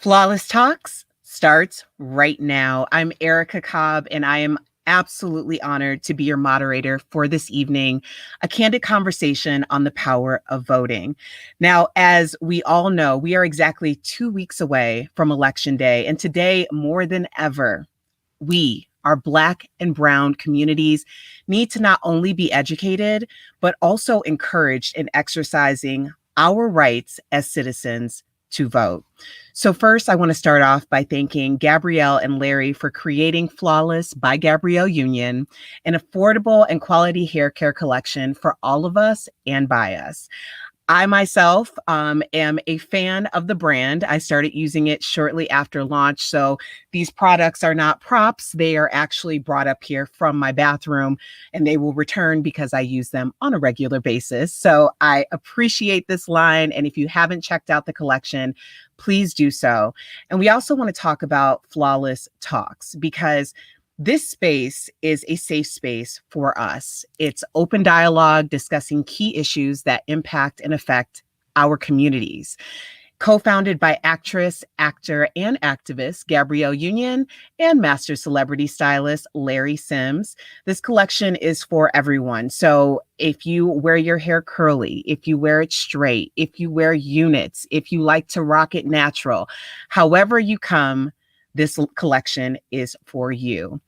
Flawless Talks starts right now. I'm Erica Cobb, and I am absolutely honored to be your moderator for this evening, a candid conversation on the power of voting. Now, as we all know, we are exactly 2 weeks away from Election Day, and today, more than ever, our Black and Brown communities, need to not only be educated, but also encouraged in exercising our rights as citizens to vote. So first, I want to start off by thanking Gabrielle and Larry for creating Flawless by Gabrielle Union, an affordable and quality hair care collection for all of us and by us. I myself am a fan of the brand. I started using it shortly after launch. So these products are not props. They are actually brought up here from my bathroom, and they will return because I use them on a regular basis. So I appreciate this line. And if you haven't checked out the collection, please do so. And we also want to talk about Flawless Talks because this space is a safe space for us. It's open dialogue discussing key issues that impact and affect our communities. Co-founded by actress, actor, and activist Gabrielle Union and master celebrity stylist Larry Sims, this collection is for everyone. So if you wear your hair curly, if you wear it straight, if you wear units, if you like to rock it natural, however you come, this collection is for you.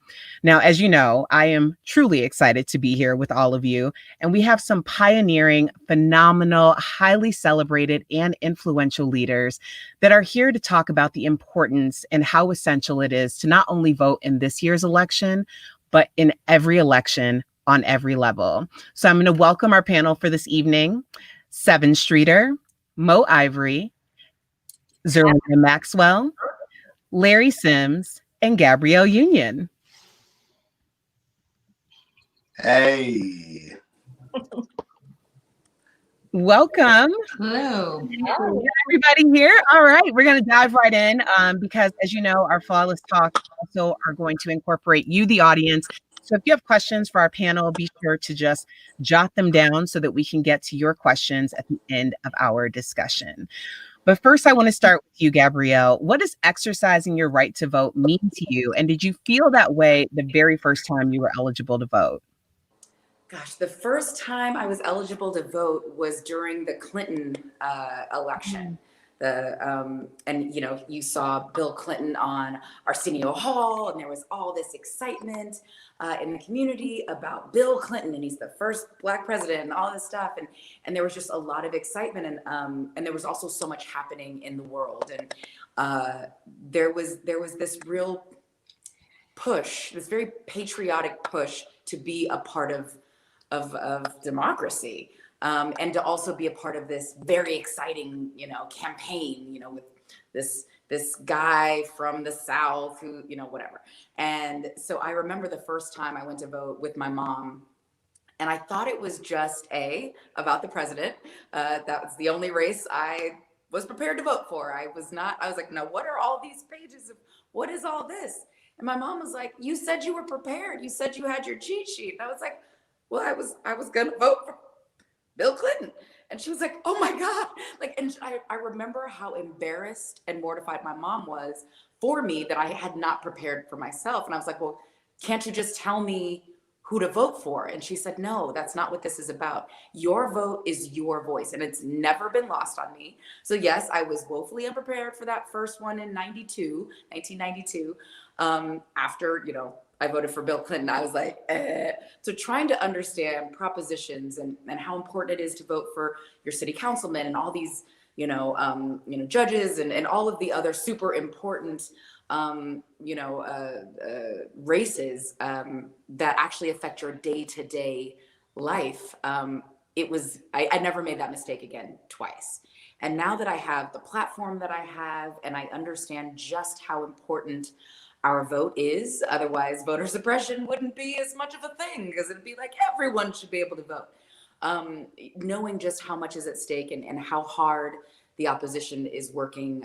Now, as you know, I am truly excited to be here with all of you, and we have some pioneering, phenomenal, highly celebrated, and influential leaders that are here to talk about the importance and how essential it is to not only vote in this year's election, but in every election on every level. So I'm going to welcome our panel for this evening, Sevyn Streeter, Ivory, Zerlina Maxwell, Larry Sims, and Gabrielle Union. Hey. Welcome. Hello. Everybody here. All right, we're going to dive right in because, as you know, our Flawless Talks also are going to incorporate you, the audience. So if you have questions for our panel, be sure to just jot them down so that we can get to your questions at the end of our discussion. But first, I want to start with you, Gabrielle. What does exercising your right to vote mean to you? And did you feel that way the very first time you were eligible to vote? Gosh, the first time I was eligible to vote was during the Clinton election. And you saw Bill Clinton on Arsenio Hall, and there was all this excitement in the community about Bill Clinton, and he's the first Black president, and all this stuff, and there was just a lot of excitement, and there was also so much happening in the world, and there was this real push, this very patriotic push to be a part of democracy. And to also be a part of this very exciting, campaign, with this guy from the South who, whatever. And so I remember the first time I went to vote with my mom, and I thought it was just about the president. That was the only race I was prepared to vote for. I was like, no, what are all these pages of, what is all this? And my mom was like, you said you were prepared. You said you had your cheat sheet. And I was like, well, I was gonna vote for Bill Clinton. And she was like, oh my God. And I remember how embarrassed and mortified my mom was for me that I had not prepared for myself. And I was like, well, can't you just tell me who to vote for? And she said, no, that's not what this is about. Your vote is your voice. And it's never been lost on me. So yes, I was woefully unprepared for that first one in 1992. After, I voted for Bill Clinton. I was like, So trying to understand propositions and how important it is to vote for your city councilman and all these, judges and all of the other super important, races that actually affect your day-to-day life. I never made that mistake again twice. And now that I have the platform that I have, and I understand just how important our vote is, otherwise voter suppression wouldn't be as much of a thing, because it'd be like everyone should be able to vote. Knowing just how much is at stake and how hard the opposition is working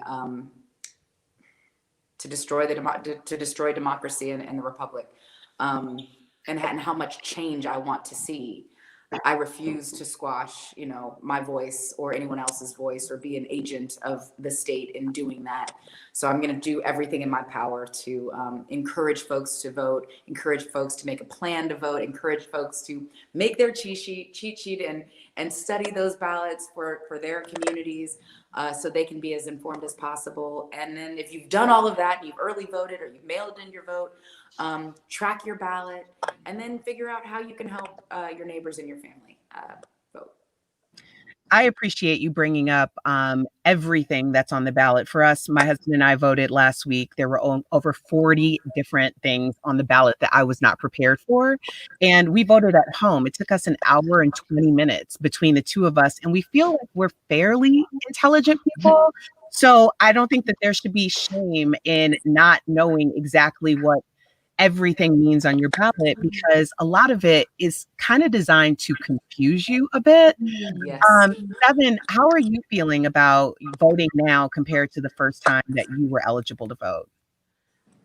to destroy democracy and the republic, and how much change I want to see. I refuse to squash, my voice or anyone else's voice or be an agent of the state in doing that. So I'm going to do everything in my power to encourage folks to vote, encourage folks to make a plan to vote, encourage folks to make their cheat sheet and study those ballots for their communities, so they can be as informed as possible. And then if you've done all of that and you've early voted or you've mailed in your vote, track your ballot, and then figure out how you can help your neighbors and your family vote. I appreciate you bringing up everything that's on the ballot. For us, my husband and I voted last week. There were over 40 different things on the ballot that I was not prepared for. And we voted at home. It took us an hour and 20 minutes between the two of us. And we feel like we're fairly intelligent people. So I don't think that there should be shame in not knowing exactly what everything means on your ballot, because a lot of it is kind of designed to confuse you a bit. Yes. Sevyn, how are you feeling about voting now compared to the first time that you were eligible to vote?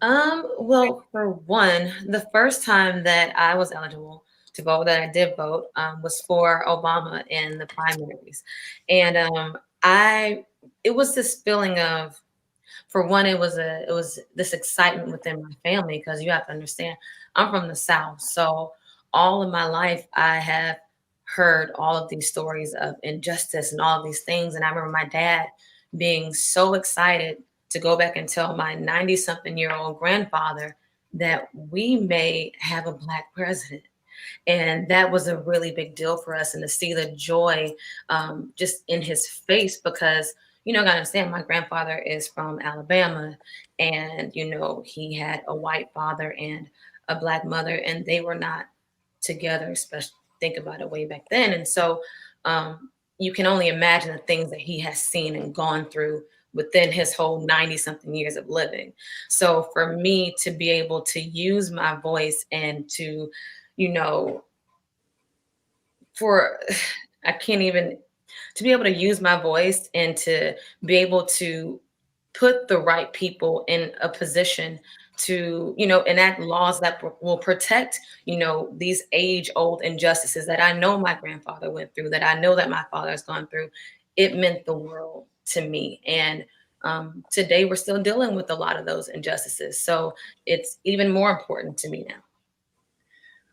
Well, for one, the first time that I was eligible to vote, that I did vote, was for Obama in the primaries. And it was this feeling of, for one, it was this excitement within my family, because you have to understand, I'm from the South. So all of my life, I have heard all of these stories of injustice and all of these things. And I remember my dad being so excited to go back and tell my 90-something-year-old grandfather that we may have a Black president. And that was a really big deal for us. And to see the joy just in his face, because gotta understand, my grandfather is from Alabama, and he had a white father and a Black mother, and they were not together, especially think about it way back then. And so you can only imagine the things that he has seen and gone through within his whole 90-something years of living. So for me to be able to use my voice and to, I can't even, to be able to use my voice and to be able to put the right people in a position to, enact laws that will protect, these age-old injustices that I know my grandfather went through, that I know that my father has gone through. It meant the world to me. And today we're still dealing with a lot of those injustices. So it's even more important to me now.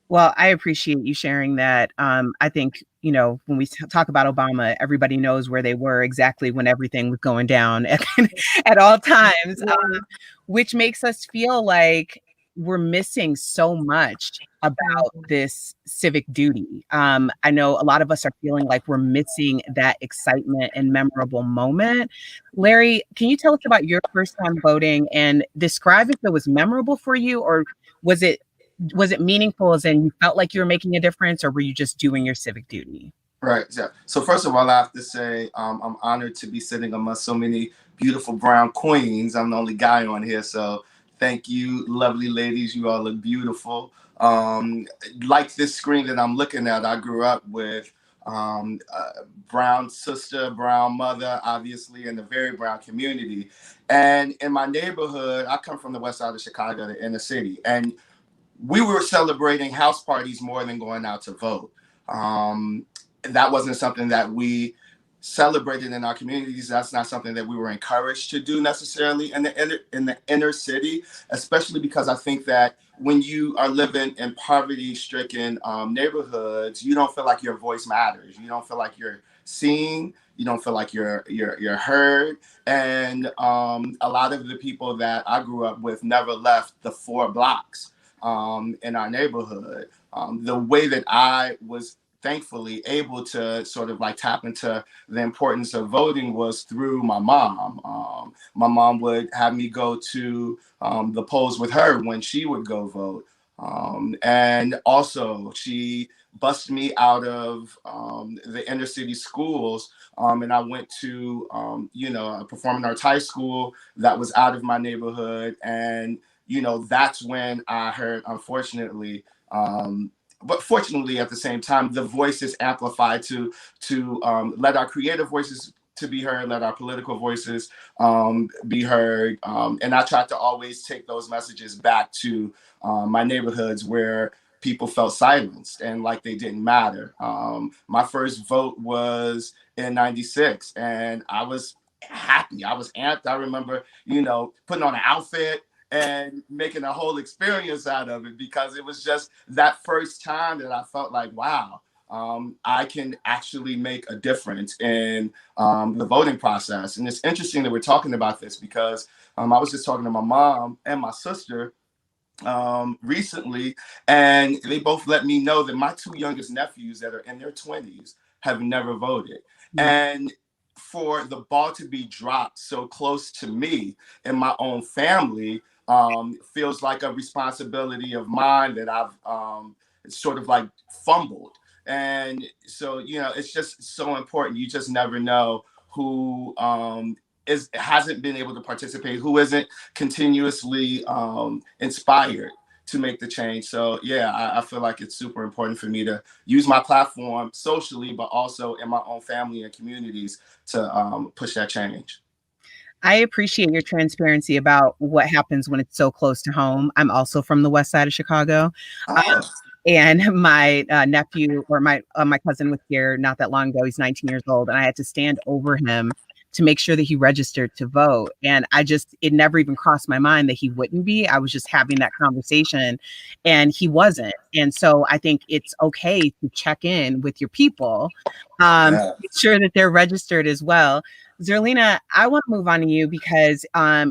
Well, I appreciate you sharing that. I think, when we talk about Obama, everybody knows where they were exactly when everything was going down at all times, which makes us feel like we're missing so much about this civic duty. I know a lot of us are feeling like we're missing that excitement and memorable moment. Larry, can you tell us about your first time voting and describe if it was memorable for you, or was it meaningful, as in you felt like you were making a difference, or were you just doing your civic duty? Right. Yeah. So first of all, I have to say I'm honored to be sitting amongst so many beautiful brown queens. I'm the only guy on here, so thank you, lovely ladies. You all look beautiful. Like this screen that I'm looking at, I grew up with brown sister, brown mother, obviously, in a very brown community. And in my neighborhood, I come from the west side of Chicago, the inner city, and we were celebrating house parties more than going out to vote. That wasn't something that we celebrated in our communities. That's not something that we were encouraged to do necessarily in the inner city, especially because I think that when you are living in poverty-stricken neighborhoods, you don't feel like your voice matters. You don't feel like you're seen. You don't feel like you're heard. And a lot of the people that I grew up with never left the 4 blocks in our neighborhood. The way that I was thankfully able to sort of like tap into the importance of voting was through my mom. My mom would have me go to the polls with her when she would go vote. And also she busted me out of the inner city schools. And I went to, a performing arts high school that was out of my neighborhood. And, that's when I heard, unfortunately, but fortunately at the same time, the voice is amplified to let our creative voices to be heard, let our political voices be heard. And I try to always take those messages back to my neighborhoods where people felt silenced and like they didn't matter. My first vote was in '96, and I was happy. I was amped. I remember, putting on an outfit and making a whole experience out of it, because it was just that first time that I felt like, wow, I can actually make a difference in the voting process. And it's interesting that we're talking about this, because I was just talking to my mom and my sister recently, and they both let me know that my two youngest nephews that are in their 20s have never voted. And for the ball to be dropped so close to me and my own family feels like a responsibility of mine that I've sort of like fumbled. And so, it's just so important. You just never know who hasn't been able to participate, who isn't continuously inspired to make the change. So yeah, I feel like it's super important for me to use my platform socially, but also in my own family and communities to push that change. I appreciate your transparency about what happens when it's so close to home. I'm also from the west side of Chicago. And my nephew, or my cousin, was here not that long ago. He's 19 years old, and I had to stand over him to make sure that he registered to vote. And it never even crossed my mind that he wouldn't be. I was just having that conversation, and he wasn't. And so I think it's okay to check in with your people, make sure that they're registered as well. Zerlina, I want to move on to you, because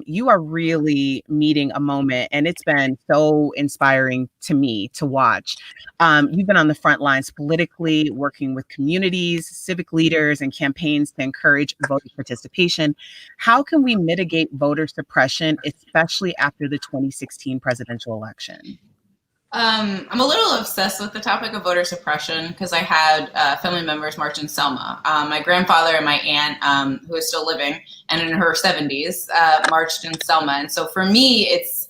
you are really meeting a moment, and it's been so inspiring to me to watch. You've been on the front lines politically, working with communities, civic leaders, and campaigns to encourage voter participation. How can we mitigate voter suppression, especially after the 2016 presidential election? I'm a little obsessed with the topic of voter suppression because I had family members march in Selma. My grandfather and my aunt, who is still living and in her 70s, marched in Selma. And so for me, it's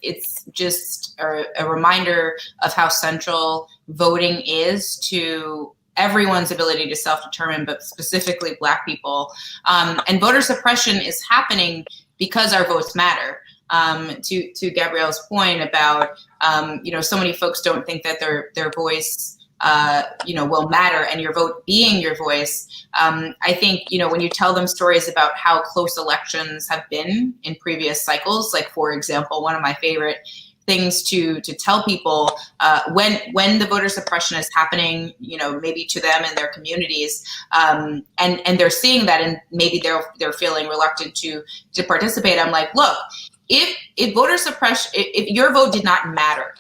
just a reminder of how central voting is to everyone's ability to self-determine, but specifically Black people. And voter suppression is happening because our votes matter. To Gabrielle's point about, so many folks don't think that their voice, will matter, and your vote being your voice. I think, when you tell them stories about how close elections have been in previous cycles, like, for example, one of my favorite things to tell people when the voter suppression is happening, maybe to them and their communities, and they're seeing that, and maybe they're feeling reluctant to participate. I'm like, look, if voter suppression, if your vote did not matter,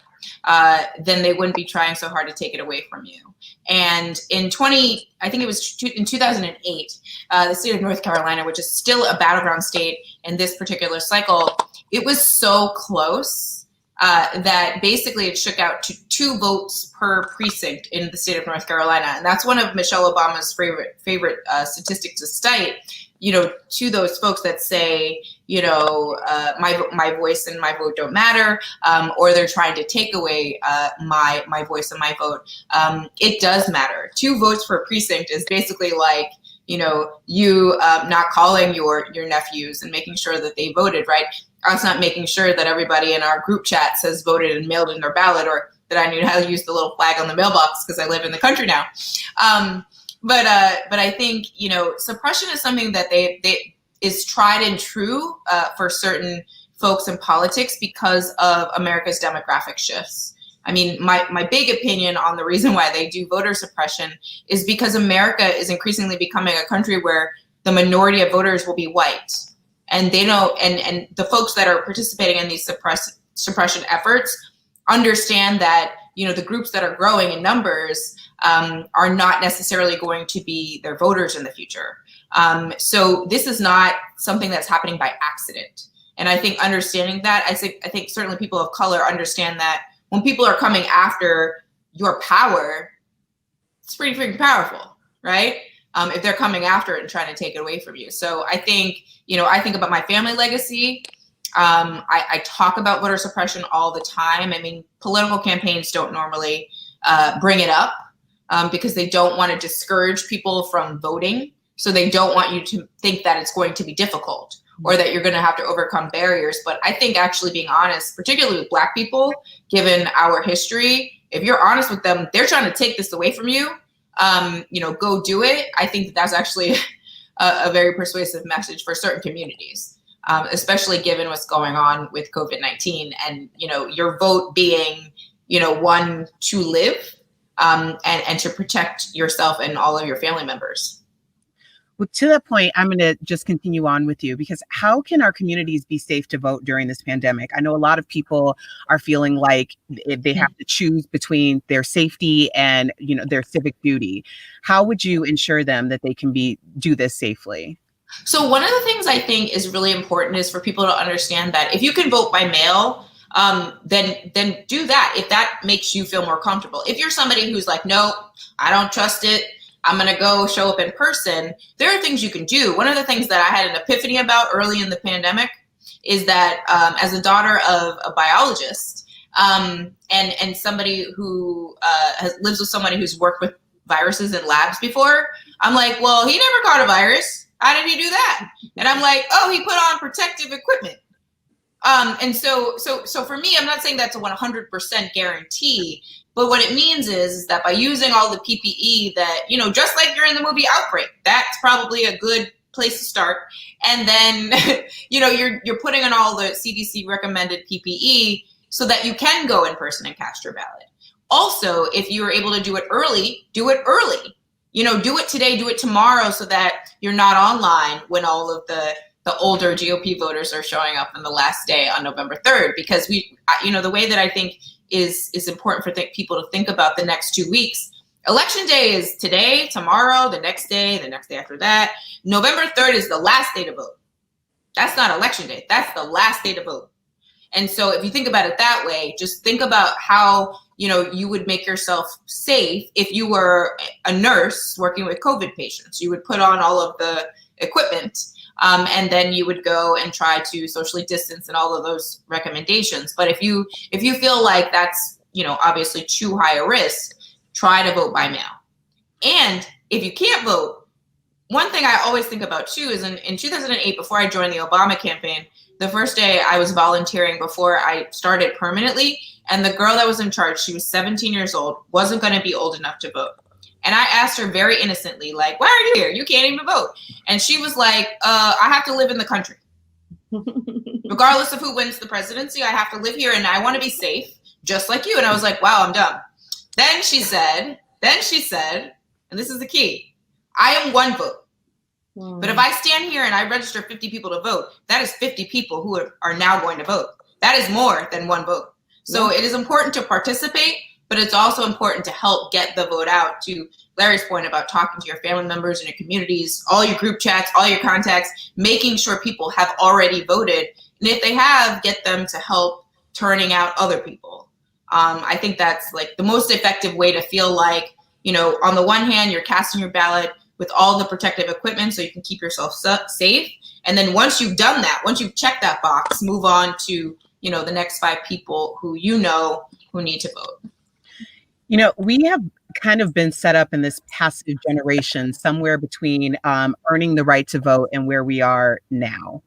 then they wouldn't be trying so hard to take it away from you. And in 2008, the state of North Carolina, which is still a battleground state in this particular cycle, it was so close that basically it shook out to 2 votes per precinct in the state of North Carolina. And that's one of Michelle Obama's favorite statistics to cite, to those folks that say, my voice and my vote don't matter, or they're trying to take away my voice and my vote. It does matter. 2 votes per precinct is basically like, you not calling your nephews and making sure that they voted, right? Us not making sure that everybody in our group chats has voted and mailed in their ballot, or that I knew how to use the little flag on the mailbox because I live in the country now. But I think, suppression is something that they is tried and true for certain folks in politics because of America's demographic shifts. I mean, my big opinion on the reason why they do voter suppression is because America is increasingly becoming a country where the minority of voters will be white. And they know, and the folks that are participating in these suppression efforts understand that, the groups that are growing in numbers are not necessarily going to be their voters in the future. So this is not something that's happening by accident. And I think understanding that, I think certainly people of color understand that when people are coming after your power, it's pretty freaking powerful, right? If they're coming after it and trying to take it away from you. So I think, I think about my family legacy. I talk about voter suppression all the time. I mean, political campaigns don't normally bring it up because they don't want to discourage people from voting. So they don't want you to think that it's going to be difficult or that you're going to have to overcome barriers. But I think actually being honest, particularly with Black people, given our history, if you're honest with them, they're trying to take this away from you. Go do it. I think that's actually a very persuasive message for certain communities, especially given what's going on with COVID-19 and, your vote being, one to live and to protect yourself and all of your family members. Well, to that point, I'm going to just continue on with you, because how can our communities be safe to vote during this pandemic? I know a lot of people are feeling like they have to choose between their safety and, their civic duty. How would you ensure them that they can do this safely? So one of the things I think is really important is for people to understand that if you can vote by mail, then do that if that makes you feel more comfortable. If you're somebody who's like, no, I don't trust it, I'm going to go show up in person, there are things you can do. One of the things that I had an epiphany about early in the pandemic is that as a daughter of a biologist and somebody who lives with somebody who's worked with viruses in labs before, I'm like, well, he never caught a virus. How did he do that? And I'm like, oh, he put on protective equipment. And so for me, I'm not saying that's a 100% guarantee, but what it means is that by using all the PPE that, just like you're in the movie Outbreak, that's probably a good place to start. And then, you're putting on all the CDC recommended PPE so that you can go in person and cast your ballot. Also, if you were able to do it early, do it early. Do it today, do it tomorrow, so that you're not online when all of the older GOP voters are showing up on the last day on November 3rd, because the way that I think is important for people to think about the next 2 weeks. Election day is today, tomorrow, the next day after that. November 3rd is the last day to vote. That's not election day. That's the last day to vote. And so if you think about it that way, just think about how, you would make yourself safe if you were a nurse working with COVID patients. You would put on all of the equipment, and then you would go and try to socially distance and all of those recommendations. But if you feel like that's, obviously too high a risk, try to vote by mail. And if you can't vote, one thing I always think about too is in 2008, before I joined the Obama campaign, the first day I was volunteering before I started permanently, and the girl that was in charge, she was 17 years old, wasn't going to be old enough to vote. And I asked her very innocently, like, why are you here? You can't even vote. And she was like, I have to live in the country. Regardless of who wins the presidency, I have to live here and I want to be safe, just like you. And I was like, wow, I'm dumb. Then she said, and this is the key, I am one vote. But if I stand here and I register 50 people to vote, that is 50 people who are now going to vote. That is more than one vote. So it is important to participate, but it's also important to help get the vote out. To Larry's point about talking to your family members and your communities, all your group chats, all your contacts, making sure people have already voted. And if they have, get them to help turning out other people. I think that's like the most effective way to feel like, on the one hand, you're casting your ballot with all the protective equipment so you can keep yourself safe. And then once you've done that, once you've checked that box, move on to, the next 5 people who who need to vote. We have kind of been set up in this passive generation somewhere between earning the right to vote and where we are now.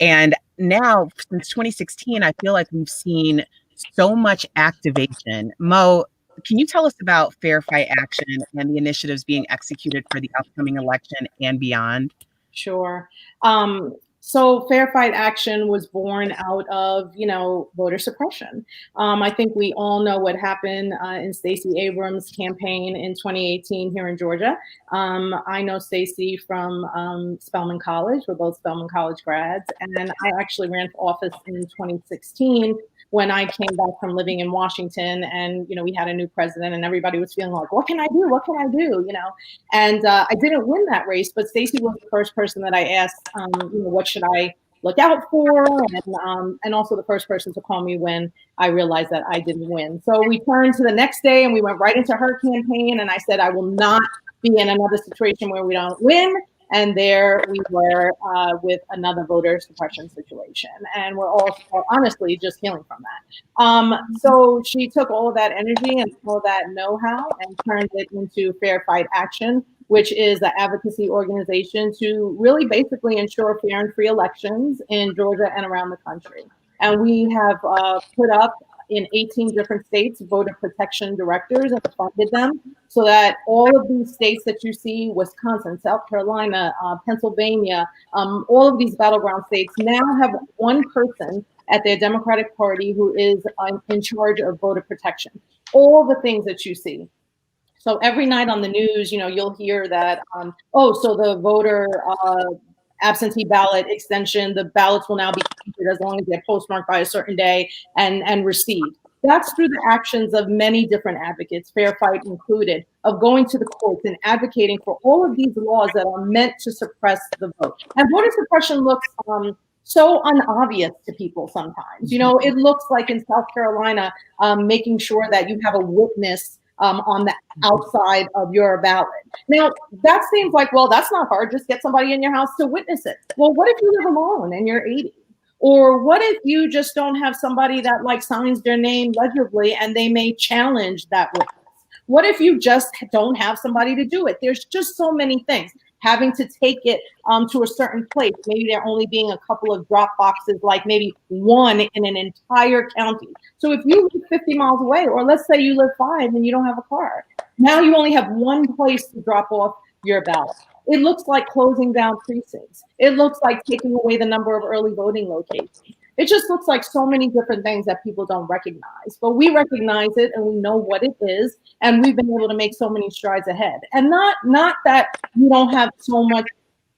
And now, since 2016, I feel like we've seen so much activation. Mo, can you tell us about Fair Fight Action and the initiatives being executed for the upcoming election and beyond? Sure. So Fair Fight Action was born out of, voter suppression. I think we all know what happened in Stacey Abrams' campaign in 2018 here in Georgia. I know Stacey from Spelman College. We're both Spelman College grads. And I actually ran for office in 2016 when I came back from living in Washington, and, we had a new president and everybody was feeling like, what can I do? What can I do? And I didn't win that race, but Stacey was the first person that I asked, what should I look out for? And also the first person to call me when I realized that I didn't win. So we turned to the next day and we went right into her campaign. And I said, I will not be in another situation where we don't win. And there we were with another voter suppression situation. And we're all honestly just healing from that. So she took all of that energy and all that know-how and turned it into Fair Fight Action, which is an advocacy organization to really basically ensure fair and free elections in Georgia and around the country. And we have put up in 18 different states voter protection directors and funded them so that all of these states that you see, Wisconsin, South Carolina, Pennsylvania, all of these battleground states now have one person at their Democratic Party who is in charge of voter protection. All the things that you see. So every night on the news, you'll hear that, so the voter absentee ballot extension, the ballots will now be counted as long as they're postmarked by a certain day and received. That's through the actions of many different advocates, Fair Fight included, of going to the courts and advocating for all of these laws that are meant to suppress the vote. And voter suppression looks so unobvious to people sometimes. It looks like in South Carolina, making sure that you have a witness on the outside of your ballot. Now, that seems like, well, that's not hard. Just get somebody in your house to witness it. Well, what if you live alone and you're 80? Or what if you just don't have somebody that signs their name legibly and they may challenge that witness? What if you just don't have somebody to do it? There's just so many things. Having to take it to a certain place. Maybe there only being a couple of drop boxes, like maybe one in an entire county. So if you live 50 miles away, or let's say you live 5 and you don't have a car, now you only have one place to drop off your ballot. It looks like closing down precincts. It looks like taking away the number of early voting locations. It just looks like so many different things that people don't recognize, but we recognize it and we know what it is. And we've been able to make so many strides ahead, and not that we don't have so much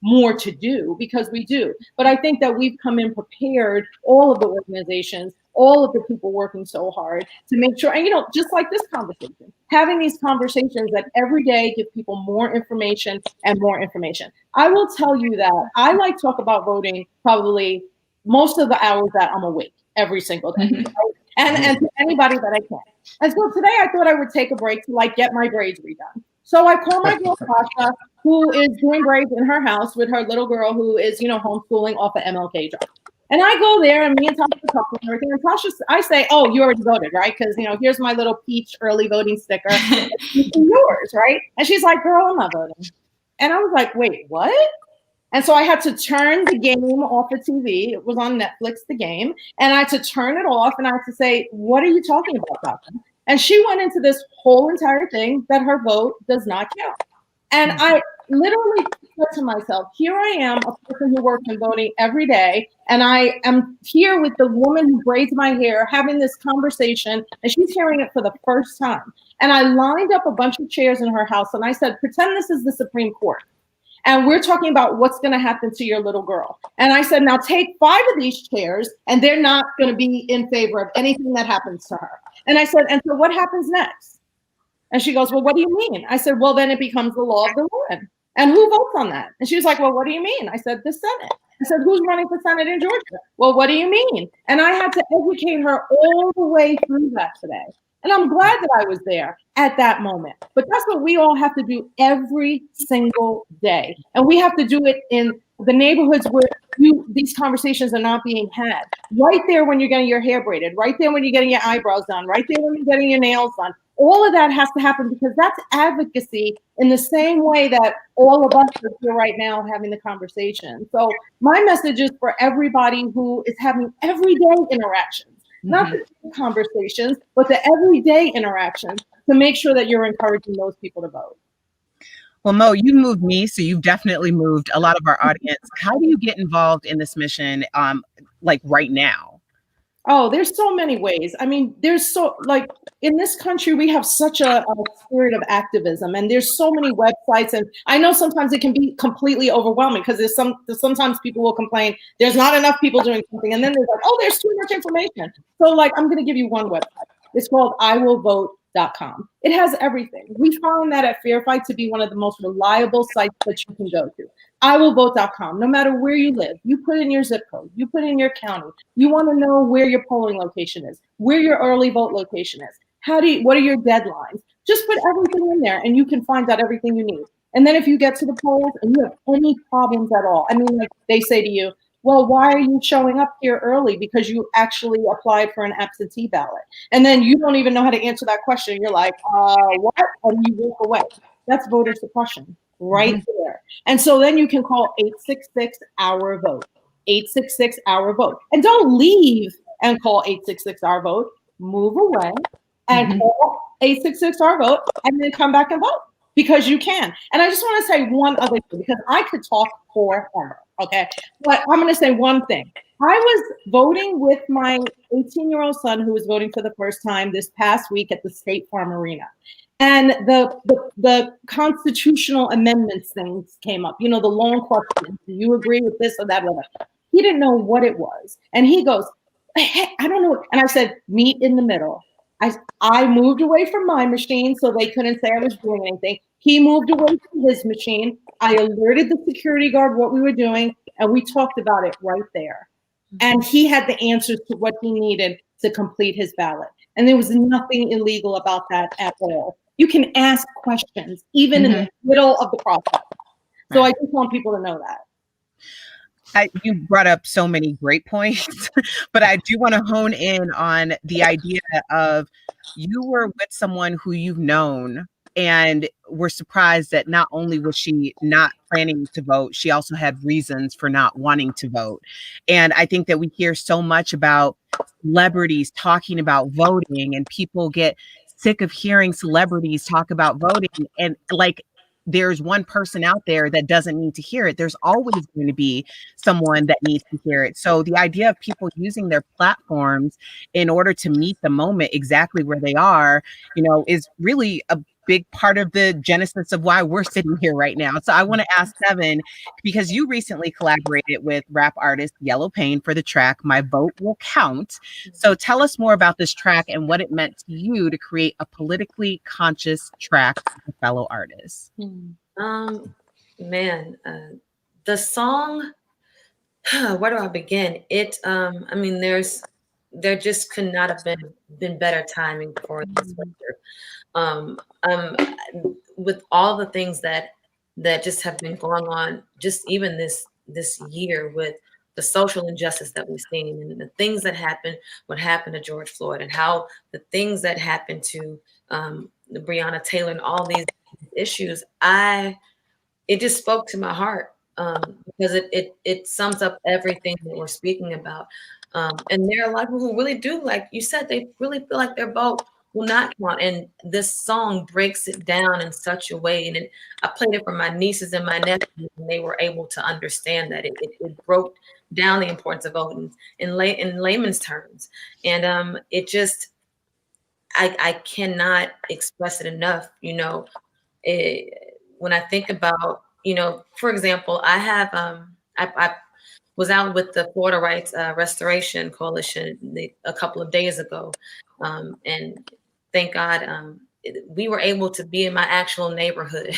more to do, because we do. But I think that we've come in prepared, all of the organizations, all of the people working so hard to make sure, and just like this conversation, having these conversations that every day give people more information and more information. I will tell you that I talk about voting probably most of the hours that I'm awake every single day, right? and to anybody that I can. And so today I thought I would take a break to get my braids redone. So I call my girl Tasha, who is doing braids in her house with her little girl who is, homeschooling off of MLK Drive. And I go there and me and Tasha talk and everything. And Tasha, I say, oh, you already voted, right? Because, here's my little peach early voting sticker. It's yours, right? And she's like, girl, I'm not voting. And I was like, wait, what? And so I had to turn the game off the TV. It was on Netflix, the game. And I had to turn it off and I had to say, what are you talking about, Tasha? And she went into this whole entire thing that her vote does not count. And I literally said to myself, here I am, a person who works in voting every day. And I am here with the woman who braids my hair, having this conversation, and she's hearing it for the first time. And I lined up a bunch of chairs in her house and I said, pretend this is the Supreme Court. And we're talking about what's going to happen to your little girl. And I said, now take 5 of these chairs and they're not going to be in favor of anything that happens to her. And I said, and so what happens next? And she goes, well, what do you mean? I said, well, then it becomes the law of the land. And who votes on that? And she was like, well, what do you mean? I said, the Senate. I said, who's running for Senate in Georgia? Well, what do you mean? And I had to educate her all the way through that today. And I'm glad that I was there at that moment. But that's what we all have to do every single day. And we have to do it in the neighborhoods where these conversations are not being had. Right there when you're getting your hair braided, right there when you're getting your eyebrows done, right there when you're getting your nails done. All of that has to happen because that's advocacy in the same way that all of us are here right now having the conversation. So my message is for everybody who is having everyday interactions. Not the conversations, but the everyday interactions to make sure that you're encouraging those people to vote. Well, Mo, you moved me, so you've definitely moved a lot of our audience. How do you get involved in this mission, right now? Oh, there's so many ways. I mean, in this country, we have such a spirit of activism, and there's so many websites. And I know sometimes it can be completely overwhelming because sometimes people will complain there's not enough people doing something, and then there's like, oh, there's too much information. So I'm going to give you one website. It's called iwillvote.com. It has everything. We found that at Fair Fight to be one of the most reliable sites that you can go to. iwillvote.com. No matter where you live, you put in your zip code, you put in your county. You want to know where your polling location is, where your early vote location is. What are your deadlines? Just put everything in there and you can find out everything you need. And then if you get to the polls and you have any problems at all, they say to you, well, why are you showing up here early? Because you actually applied for an absentee ballot. And then you don't even know how to answer that question. You're like, what? And you walk away. That's voter suppression right there. And so then you can call 866-OUR-VOTE, 866-OUR-VOTE. And don't leave and call 866-OUR-VOTE. move away and call 866 vote and then come back and vote because you can. And I just want to say one other thing because I could talk forever, okay? But I'm going to say one thing. I was voting with my 18-year-old son who was voting for the first time this past week at the State Farm Arena. And the constitutional amendments things came up, you know, the long question, do you agree with this or that? Or that? He didn't know what it was. And he goes, hey, I don't know. And I said, meet in the middle. I moved away from my machine so they couldn't say I was doing anything. He moved away from his machine. I alerted the security guard what we were doing, and we talked about it right there. And he had the answers to what he needed to complete his ballot. And there was nothing illegal about that at all. You can ask questions, even in the middle of the process. So I just want people to know that. You brought up so many great points, but I do want to hone in on the idea of you were with someone who you've known and were surprised that not only was she not planning to vote, she also had reasons for not wanting to vote. And I think that we hear so much about celebrities talking about voting, and people get sick of hearing celebrities talk about voting. And like, there's one person out there that doesn't need to hear it. There's always going to be someone that needs to hear it. So the idea of people using their platforms in order to meet the moment exactly where they are, you know, is really a big part of the genesis of why we're sitting here right now. So I want to ask Sevyn, because you recently collaborated with rap artist Yellow Pain for the track My Vote Will Count. So tell us more about this track and what it meant to you to create a politically conscious track with fellow artists. The song, where do I begin? I mean, there just could not have been better timing for this record. With all the things that just have been going on, just even this year with the social injustice that we've seen and the things that happened, what happened to George Floyd, and how the things that happened to Breonna Taylor and all these issues, it just spoke to my heart because it sums up everything that we're speaking about. And there are a lot of people who really do, like you said, they really feel like their vote will not count. And this song breaks it down in such a way. And I played it for my nieces and my nephews, and they were able to understand that it broke down the importance of voting in layman's terms. And it just, I cannot express it enough. You know, when I think about, you know, for example, I have, I was out with the Florida Rights Restoration Coalition a couple of days ago. And thank God we were able to be in my actual neighborhood.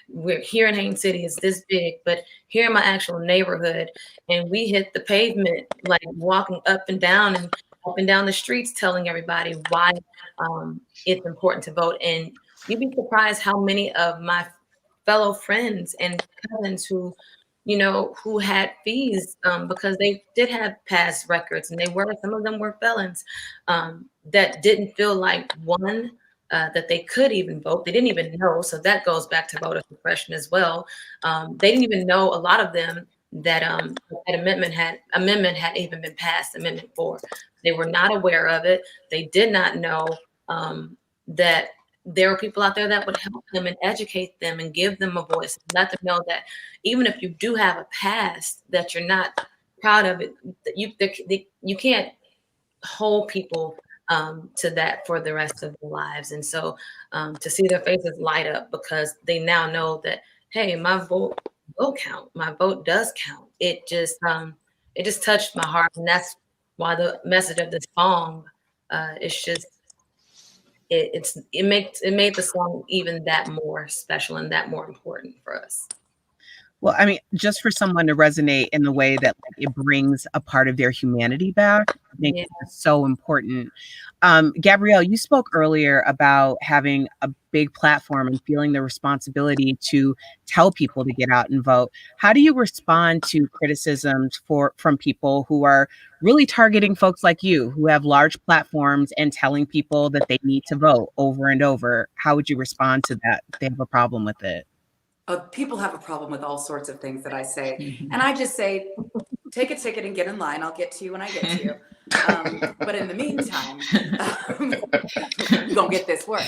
We're here in Haines City, it's this big, but here in my actual neighborhood, and we hit the pavement, like walking up and down the streets, telling everybody why it's important to vote. And you'd be surprised how many of my fellow friends and cousins who had fees because they did have past records, and some of them were felons that didn't feel like that they could even vote. They didn't even know. So that goes back to voter suppression as well. They didn't even know, a lot of them, that that amendment had even been passed, Amendment 4. They were not aware of it. They did not know that there are people out there that would help them and educate them and give them a voice, and let them know that even if you do have a past that you're not proud of it, you can't hold people to that for the rest of their lives. And so to see their faces light up because they now know that, hey, my vote will count. My vote does count. It just touched my heart, and that's why the message of this song is just. It made the song even that more special and that more important for us. Well, I mean, just for someone to resonate in the way that it brings a part of their humanity back, I think it's so important. Gabrielle, you spoke earlier about having a big platform and feeling the responsibility to tell people to get out and vote. How do you respond to criticisms from people who are really targeting folks like you, who have large platforms and telling people that they need to vote over and over? How would you respond to that if they have a problem with it? People have a problem with all sorts of things that I say. And I just say, take a ticket and get in line. I'll get to you when I get to you. But in the meantime, we're gonna get this work.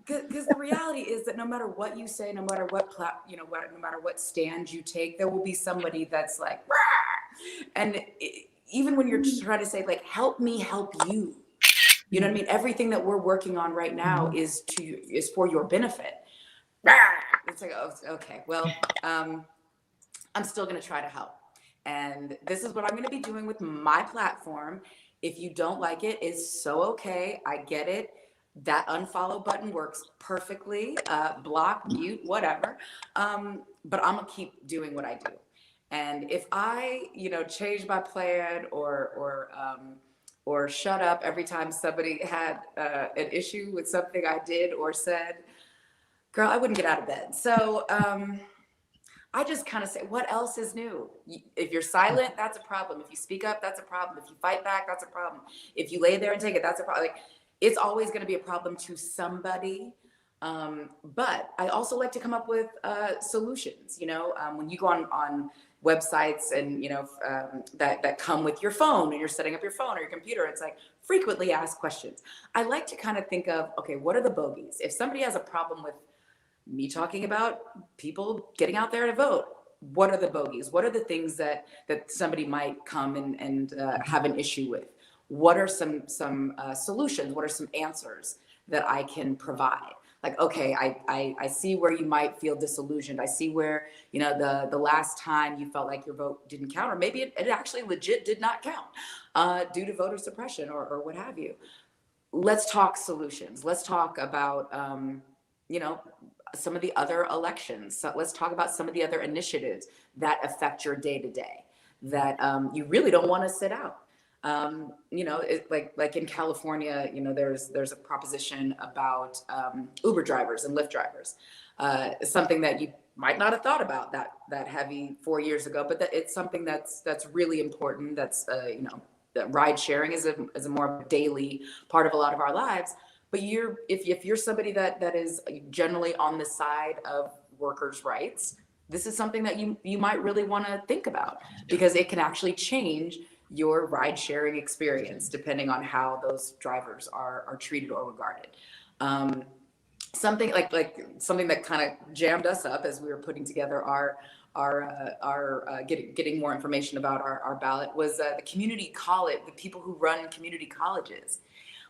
Because the reality is that no matter what you say, no matter what no matter what stand you take, there will be somebody that's like, rah! And even when you're just trying to say like, help me help you, you know what I mean? Everything that we're working on right now is for your benefit. Rah! It's like, oh, okay, well, I'm still gonna try to help. And this is what I'm going to be doing with my platform. If you don't like it, it's so okay. I get it. That unfollow button works perfectly. Block, mute, whatever. But I'm going to keep doing what I do. And if I, change my plan or shut up every time somebody had an issue with something I did or said, girl, I wouldn't get out of bed. So, I just kind of say, what else is new? If you're silent, that's a problem. If you speak up, that's a problem. If you fight back, that's a problem. If you lay there and take it, that's a problem. Like, it's always going to be a problem to somebody. But I also like to come up with solutions. When you go on websites and that come with your phone and you're setting up your phone or your computer, it's like frequently asked questions. I like to kind of think of, okay, what are the bogeys? If somebody has a problem with me talking about people getting out there to vote, what are the bogeys? What are the things that somebody might come and have an issue with? What are some solutions? What are some answers that I can provide? Like, okay, I see where you might feel disillusioned. I see where, the last time you felt like your vote didn't count, or maybe it actually legit did not count due to voter suppression or what have you. Let's talk solutions. Let's talk about, some of the other elections. So let's talk about some of the other initiatives that affect your day to day that you really don't want to sit out. Like in California, there's a proposition about Uber drivers and Lyft drivers, something that you might not have thought about that heavy 4 years ago, but it's something that's really important. That's that ride sharing is a more of a daily part of a lot of our lives. But if you're somebody that is generally on the side of workers' rights, this is something that you might really want to think about, because it can actually change your ride sharing experience depending on how those drivers are treated or regarded. Something like something that kind of jammed us up as we were putting together our getting more information about our ballot was the community college, the people who run community colleges.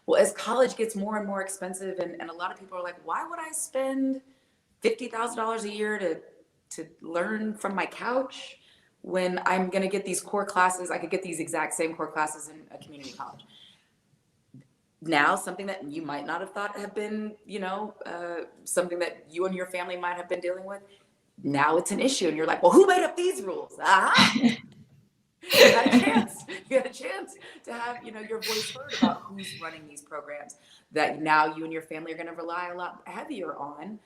Well, as college gets more and more expensive, and a lot of people are like, why would I spend $50,000 a year to learn from my couch when I'm going to get these core classes? I could get these exact same core classes in a community college. Now, something that you might not have thought have been, something that you and your family might have been dealing with. Now it's an issue, and you're like, well, who made up these rules? You had a chance to have, your voice heard about who's running these programs that now you and your family are going to rely a lot heavier on,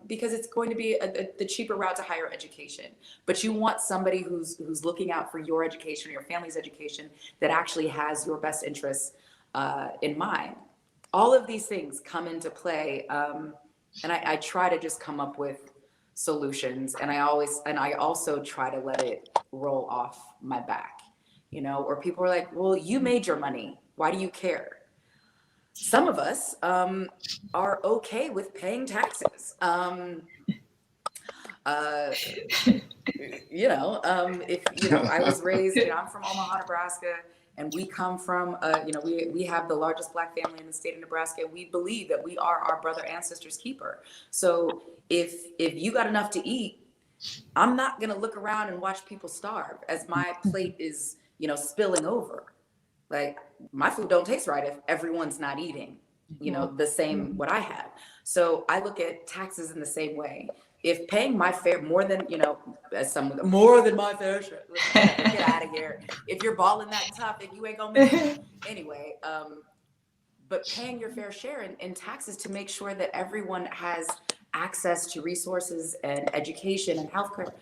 because it's going to be the cheaper route to higher education. But you want somebody who's looking out for your education or your family's education, that actually has your best interests in mind. All of these things come into play, and I try to just come up with solutions, and I also try to let it roll off my back, or people are like, well, you made your money, why do you care? Some of us are okay with paying taxes. If I was raised, I'm from Omaha, Nebraska, and we come from we have the largest Black family in the state of Nebraska. We believe that we are our brother and sister's keeper. So if you got enough to eat, I'm not going to look around and watch people starve as my plate is, spilling over. Like, my food don't taste right if everyone's not eating, the same what I have. So I look at taxes in the same way. If paying my fair more than more than my fair share, get out of here. If you're balling that tough, if you ain't gonna make it anyway. But paying your fair share in taxes to make sure that everyone has access to resources and education and healthcare.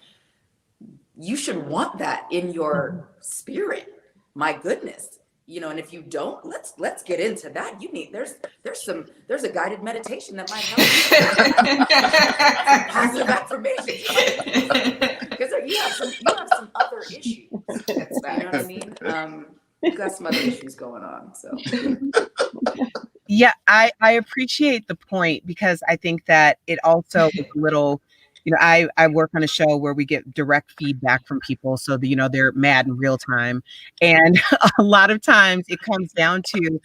You should want that in your spirit. My goodness. And if you don't, let's get into that. There's a guided meditation that might help you. Positive affirmation. Because you have some other issues. know what I mean? We've got some other issues going on, so. Yeah, I appreciate the point, because I think that it also is a little, I work on a show where we get direct feedback from people, so that, they're mad in real time. And a lot of times it comes down to,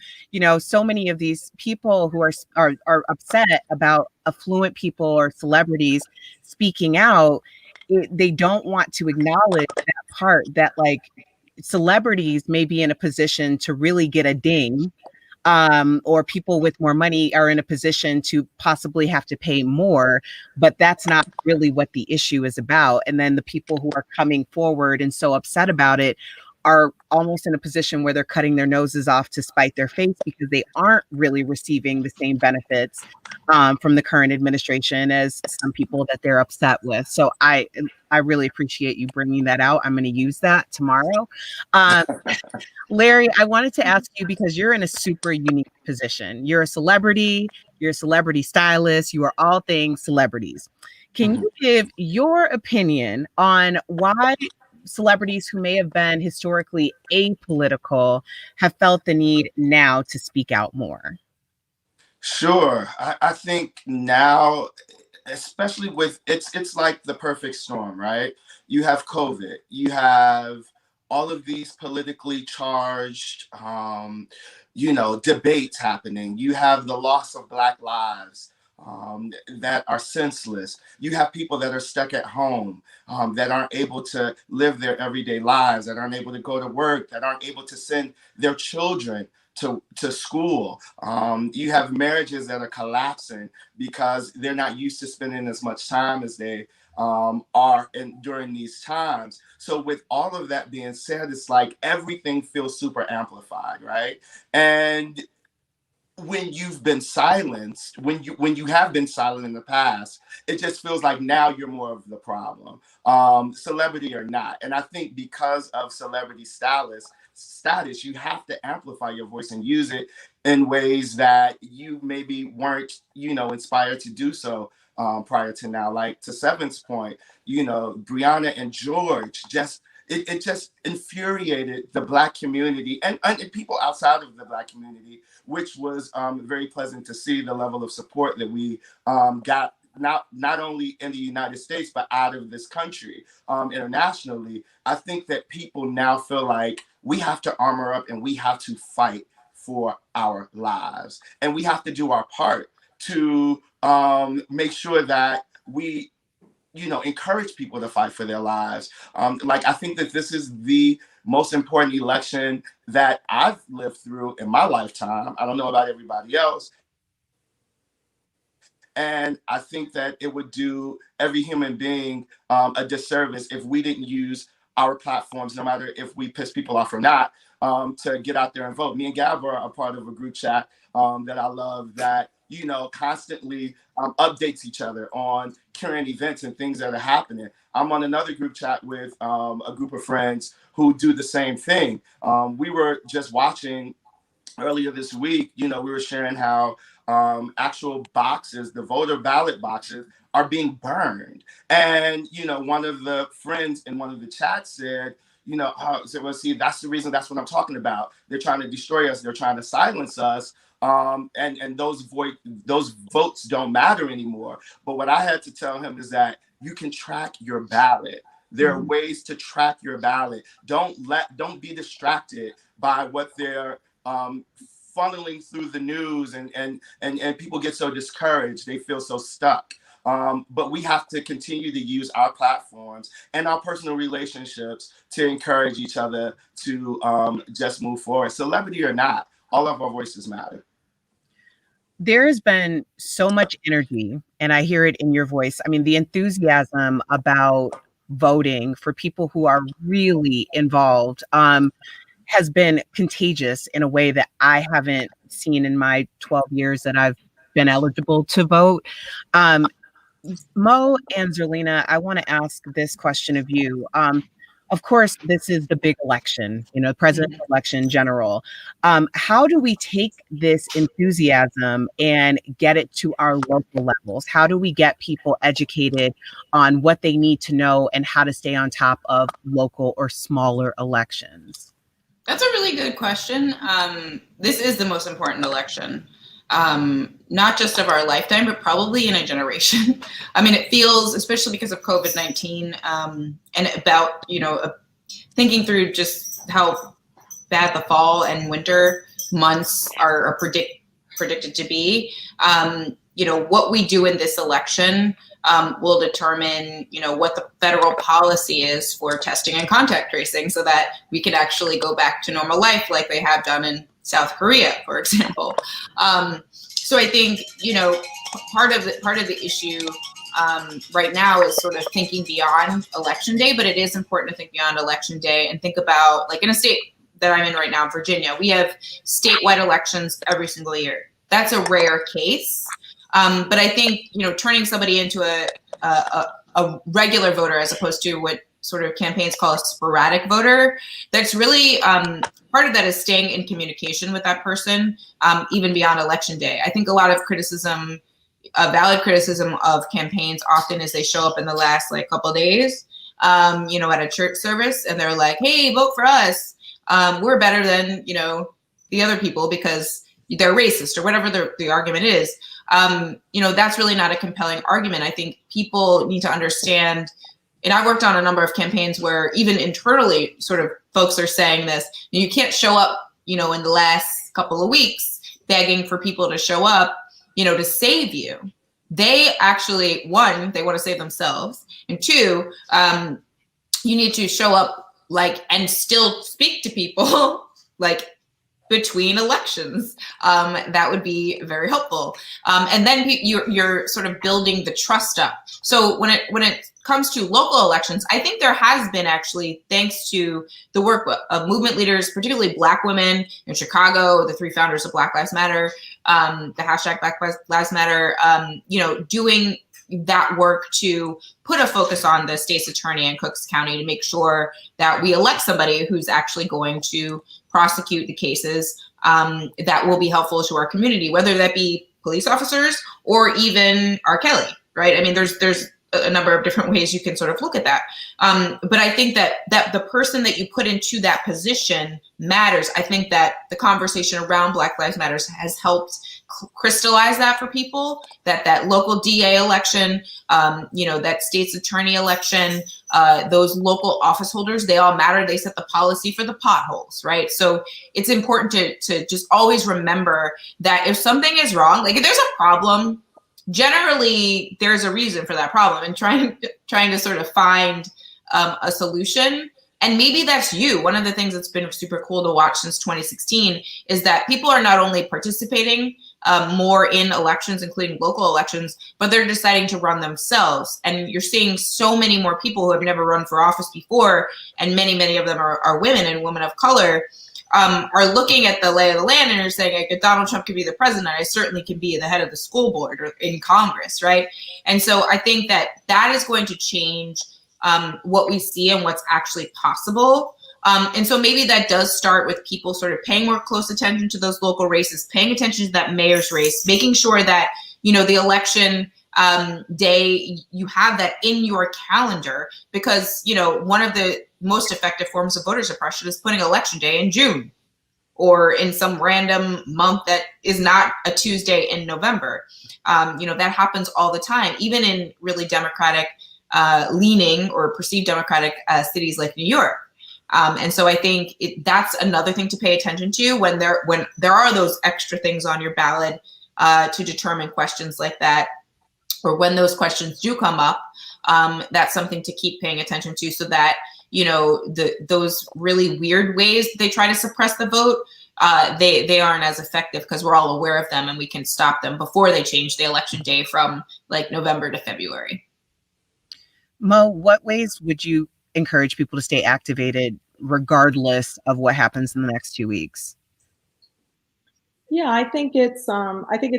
so many of these people who are upset about affluent people or celebrities speaking out. They don't want to acknowledge that part, that like celebrities may be in a position to really get a ding, or people with more money are in a position to possibly have to pay more, but that's not really what the issue is about. And then the people who are coming forward and so upset about it are almost in a position where they're cutting their noses off to spite their face, because they aren't really receiving the same benefits from the current administration as some people that they're upset with. So I really appreciate you bringing that out. I'm going to use that tomorrow. Larry, I wanted to ask you, because you're in a super unique position. You're a celebrity, you're a celebrity stylist, you are all things celebrities. Can you give your opinion on why celebrities who may have been historically apolitical have felt the need now to speak out more? Sure. I think now, especially with it's like the perfect storm, right? You have COVID, you have all of these politically charged debates happening. You have the loss of Black lives that are senseless. You have people that are stuck at home, that aren't able to live their everyday lives, that aren't able to go to work, that aren't able to send their children to school. You have marriages that are collapsing because they're not used to spending as much time as they are during these times. So with all of that being said, it's like everything feels super amplified, right? And when you've been silenced, when you have been silent in the past, it just feels like now you're more of the problem, celebrity or not. And I think because of celebrity status, you have to amplify your voice and use it in ways that you maybe weren't, inspired to do so prior to now. Like to Sevyn's point, Brianna and George it just infuriated the Black community and people outside of the Black community, which was very pleasant to see the level of support that we got, not only in the United States, but out of this country, internationally. I think that people now feel like we have to armor up and we have to fight for our lives. And we have to do our part to make sure that we encourage people to fight for their lives. I think that this is the most important election that I've lived through in my lifetime. I don't know about everybody else. And I think that it would do every human being a disservice if we didn't use our platforms, no matter if we piss people off or not, to get out there and vote. Me and Gab are a part of a group chat that I love that constantly updates each other on current events and things that are happening. I'm on another group chat with a group of friends who do the same thing. We were just watching earlier this week, we were sharing how actual boxes, the voter ballot boxes, are being burned. And, one of the friends in one of the chats said, well, see, that's the reason, that's what I'm talking about. They're trying to destroy us. They're trying to silence us. And those votes don't matter anymore. But what I had to tell him is that you can track your ballot. There are ways to track your ballot. Don't be distracted by what they're funneling through the news, and people get so discouraged, they feel so stuck. But we have to continue to use our platforms and our personal relationships to encourage each other to just move forward. Celebrity or not, all of our voices matter. There has been so much energy, and I hear it in your voice. I mean, the enthusiasm about voting for people who are really involved has been contagious in a way that I haven't seen in my 12 years that I've been eligible to vote. Mo and Zerlina, I want to ask this question of you. Of course, this is the big election, the presidential election in general. How do we take this enthusiasm and get it to our local levels? How do we get people educated on what they need to know and how to stay on top of local or smaller elections? That's a really good question. This is the most important election, not just of our lifetime, but probably in a generation. I mean, it feels, especially because of COVID-19, and about, thinking through just how bad the fall and winter months are predicted to be. What we do in this election will determine, what the federal policy is for testing and contact tracing, so that we can actually go back to normal life like they have done in South Korea, for example. So I think, part of the issue right now is sort of thinking beyond Election Day, but it is important to think beyond Election Day and think about, like, in a state that I'm in right now, Virginia, we have statewide elections every single year. That's a rare case. But I think, turning somebody into a regular voter as opposed to what sort of campaigns call a sporadic voter, that's really part of that is staying in communication with that person, even beyond Election Day. I think a lot of criticism, valid criticism of campaigns often is they show up in the last couple of days, at a church service, and they're like, hey, vote for us. We're better than, the other people because they're racist or whatever the argument is. That's really not a compelling argument. I think people need to understand, and I worked on a number of campaigns where even internally sort of folks are saying this, you can't show up, in the last couple of weeks begging for people to show up, to save you. They actually, one, they want to save themselves. And two, you need to show up and still speak to people between elections. That would be very helpful. And then you're sort of building the trust up. So when it comes to local elections, I think there has been actually, thanks to the work of movement leaders, particularly Black women in Chicago, the three founders of Black Lives Matter, the hashtag Black Lives Matter, doing that work to put a focus on the state's attorney in Cooks County to make sure that we elect somebody who's actually going to prosecute the cases that will be helpful to our community, whether that be police officers or even R. Kelly, right? I mean, there's a number of different ways you can sort of look at that. But I think that the person that you put into that position matters. I think that the conversation around Black Lives Matter has helped crystallize that for people, that local DA election, that state's attorney election, those local office holders, they all matter. They set the policy for the potholes, right? So it's important to just always remember that if something is wrong, if there's a problem, generally there's a reason for that problem, and trying to sort of find a solution. And maybe that's you. One of the things that's been super cool to watch since 2016 is that people are not only participating more in elections, including local elections, but they're deciding to run themselves. And you're seeing so many more people who have never run for office before, and many of them are women and women of color, are looking at the lay of the land and are saying, if Donald Trump could be the president, I certainly can be the head of the school board or in Congress, right? And so I think that is going to change what we see and what's actually possible. And so maybe that does start with people sort of paying more close attention to those local races, paying attention to that mayor's race, making sure that, the election day, you have that in your calendar, because, one of the most effective forms of voter suppression is putting election day in June or in some random month that is not a Tuesday in November. That happens all the time, even in really Democratic leaning or perceived Democratic cities like New York. And so I think that's another thing to pay attention to when there are those extra things on your ballot to determine questions like that, or when those questions do come up. That's something to keep paying attention to, so that those really weird ways they try to suppress the vote, they aren't as effective, because we're all aware of them and we can stop them before they change the election day from November to February. Mo, what ways would you encourage people to stay activated regardless of what happens in the next 2 weeks? Yeah, I think it's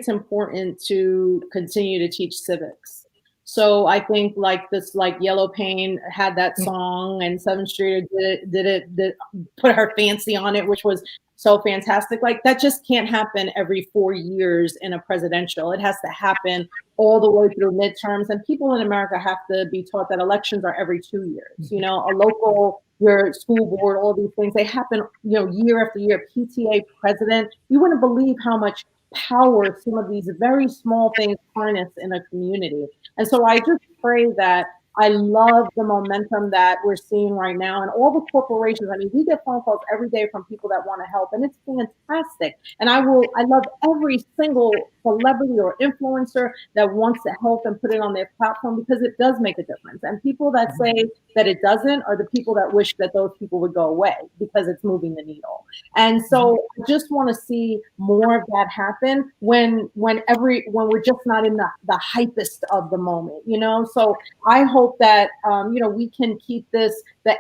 important to continue to teach civics. So I think like this, like Yellow Pain had that song, and Sevyn Streeter did put her fancy on it, which was so fantastic. Like that just can't happen every 4 years in a presidential. It has to happen all the way through midterms. And people in America have to be taught that elections are every 2 years. You know, a local, your school board, all these things, they happen, you know, year after year. PTA president, you wouldn't believe how much power some of these very small things harness in a community. And so I just pray that I love the momentum that we're seeing right now, and all the corporations. I mean, we get phone calls every day from people that want to help, and it's fantastic. And I love every single celebrity or influencer that wants to help and put it on their platform, because it does make a difference. And people that say that it doesn't are the people that wish that those people would go away, because it's moving the needle. And so I just want to see more of that happen when we're just not in the hypest of the moment, you know? So I hope that, you know, we can keep the